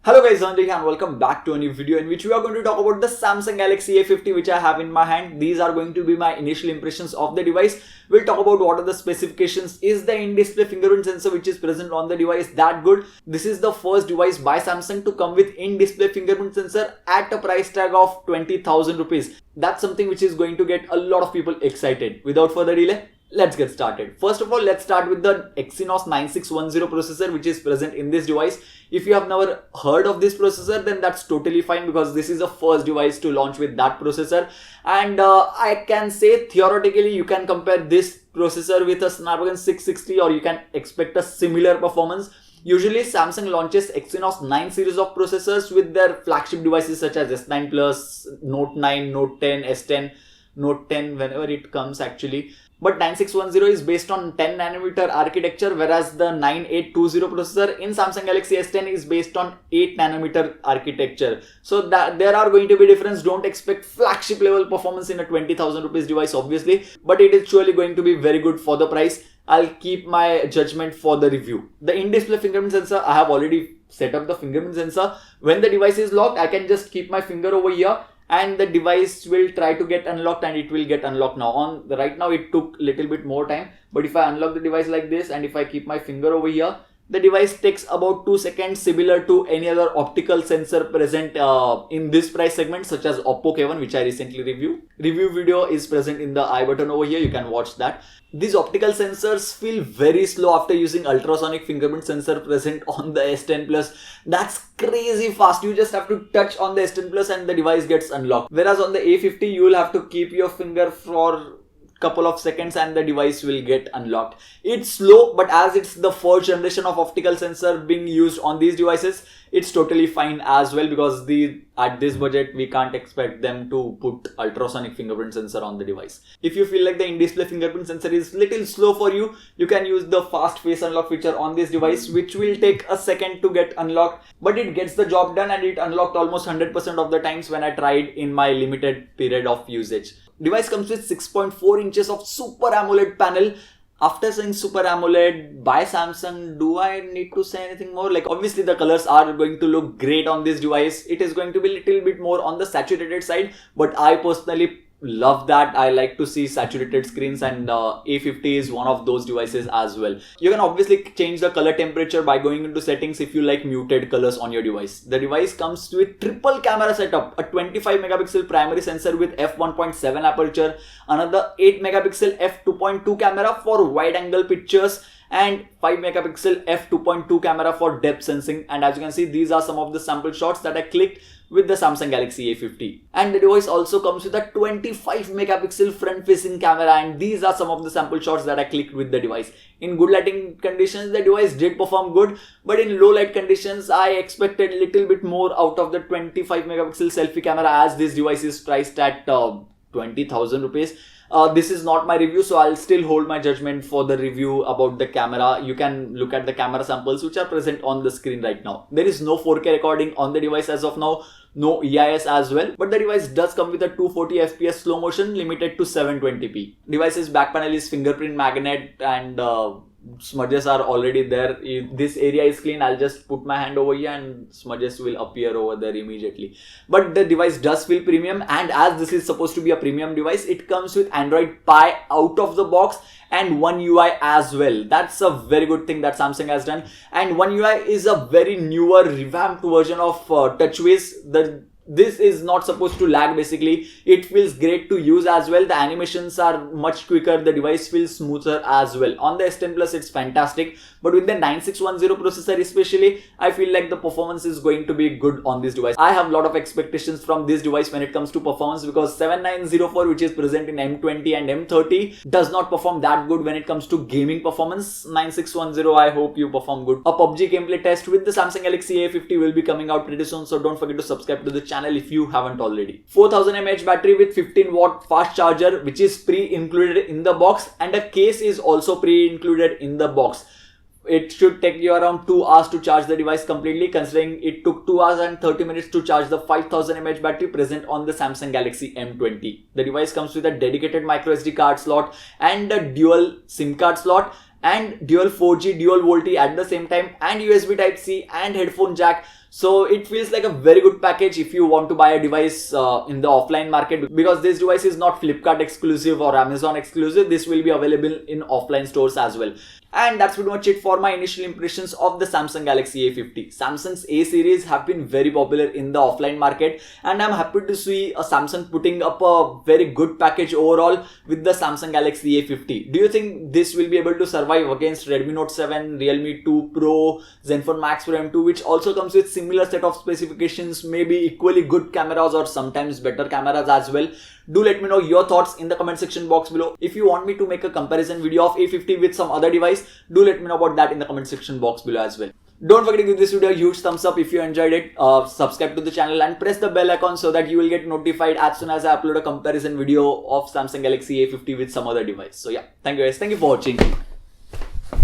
Hello guys, Dhananjay and welcome back to a new video in which we are going to talk about the Samsung Galaxy A50 which I have in my hand. These are going to be my initial impressions of the device. We'll talk about what are the specifications. Is the in-display fingerprint sensor which is present on the device that good? This is the first device by Samsung to come with in-display fingerprint sensor at a price tag of 20,000 rupees. That's something which is going to get a lot of people excited. Without further delay, let's get started. First of all, let's start with the Exynos 9610 processor which is present in this device. If you have never heard of this processor, then that's totally fine because this is the first device to launch with that processor. And I can say theoretically you can compare this processor with a Snapdragon 660 or you can expect a similar performance. Usually Samsung launches Exynos 9 series of processors with their flagship devices such as S9 Plus, Note 9, Note 10, S10, Note 10 whenever it comes actually. But 9610 is based on 10 nanometer architecture, whereas the 9820 processor in Samsung Galaxy S10 is based on 8 nanometer architecture. So that there are going to be difference. Don't expect flagship level performance in a 20,000 rupees device obviously, but it is surely going to be very good for the price. I'll keep my judgment for the review. The in-display fingerprint sensor, I have already set up the fingerprint sensor. When the device is locked, I can just keep my finger over here and the device will try to get unlocked and it will get unlocked now. Right now it took a little bit more time, but if I unlock the device like this and if I keep my finger over here, the device takes about 2 seconds, similar to any other optical sensor present in this price segment such as Oppo K1 which I recently reviewed. Review video is present in the I button over here, you can watch that. These optical sensors feel very slow after using ultrasonic fingerprint sensor present on the S10 Plus. That's crazy fast. You just have to touch on the S10 Plus and the device gets unlocked. Whereas on the A50 you will have to keep your finger for couple of seconds and the device will get unlocked. It's slow, but as it's the first generation of optical sensor being used on these devices, it's totally fine as well because at this budget we can't expect them to put ultrasonic fingerprint sensor on the device. If you feel like the in-display fingerprint sensor is little slow for you, you can use the fast face unlock feature on this device which will take a second to get unlocked, but it gets the job done and it unlocked almost 100% of the times when I tried in my limited period of usage. Device comes with 6.4 inches of Super AMOLED panel. After saying Super AMOLED by Samsung, do I need to say anything more? Like obviously the colors are going to look great on this device. It is going to be a little bit more on the saturated side, but I personally love that. I like to see saturated screens and A50 is one of those devices as well. You can obviously change the color temperature by going into settings if you like muted colors on your device. The device comes with triple camera setup, a 25 megapixel primary sensor with f1.7 aperture, another 8 megapixel f2.2 camera for wide angle pictures and 5 megapixel f2.2 camera for depth sensing. And as you can see, these are some of the sample shots that I clicked with the Samsung Galaxy A50. And the device also comes with a 25 megapixel front facing camera, and these are some of the sample shots that I clicked with the device. In good lighting conditions, the device did perform good, but in low light conditions, I expected a little bit more out of the 25 megapixel selfie camera as this device is priced at 20,000 rupees. This is not my review, so I'll still hold my judgment for the review about the camera. You can look at the camera samples which are present on the screen right now. There is no 4K recording on the device as of now, no EIS as well, but the device does come with a 240 FPS slow motion limited to 720p. Device's back panel is fingerprint magnet and smudges are already there. If this area is clean, I'll just put my hand over here and smudges will appear over there immediately. But the device does feel premium, and as this is supposed to be a premium device, it comes with Android Pie out of the box and One UI as well. That's a very good thing that Samsung has done. And One UI is a very newer revamped version of TouchWiz. This is not supposed to lag basically. It feels great to use as well. The animations are much quicker. The device feels smoother as well. On the S10 Plus it's fantastic, but with the 9610 processor especially, I feel like the performance is going to be good on this device. I have a lot of expectations from this device when it comes to performance because 7904 which is present in M20 and M30 does not perform that good when it comes to gaming performance. 9610, I hope you perform good. A PUBG gameplay test with the Samsung Galaxy A50 will be coming out pretty soon, so don't forget to subscribe to the channel if you haven't already. 4000 mAh battery with 15 watt fast charger which is pre-included in the box, and a case is also pre-included in the box. It should take you around 2 hours to charge the device completely, considering it took 2 hours and 30 minutes to charge the 5000 mAh battery present on the Samsung Galaxy M20. The device comes with a dedicated microSD card slot and a dual SIM card slot, and dual 4G dual VoLTE at the same time, and USB Type-C and headphone jack. So it feels like a very good package if you want to buy a device in the offline market, because this device is not Flipkart exclusive or Amazon exclusive. This will be available in offline stores as well. And that's pretty much it for my initial impressions of the Samsung Galaxy A50. Samsung's A series have been very popular in the offline market, and I'm happy to see Samsung putting up a very good package overall with the Samsung Galaxy A50. Do you think this will be able to survive against Redmi Note 7, Realme 2 Pro, Zenfone Max Pro M2, which also comes with similar set of specifications, maybe equally good cameras or sometimes better cameras as well? Do let me know your thoughts in the comment section box below. If you want me to make a comparison video of A50 with some other device, do let me know about that in the comment section box below as well. Don't forget to give this video a huge thumbs up if you enjoyed it. Subscribe to the channel and press the bell icon so that you will get notified as soon as I upload a comparison video of Samsung Galaxy A50 with some other device. So yeah, thank you guys. Thank you for watching.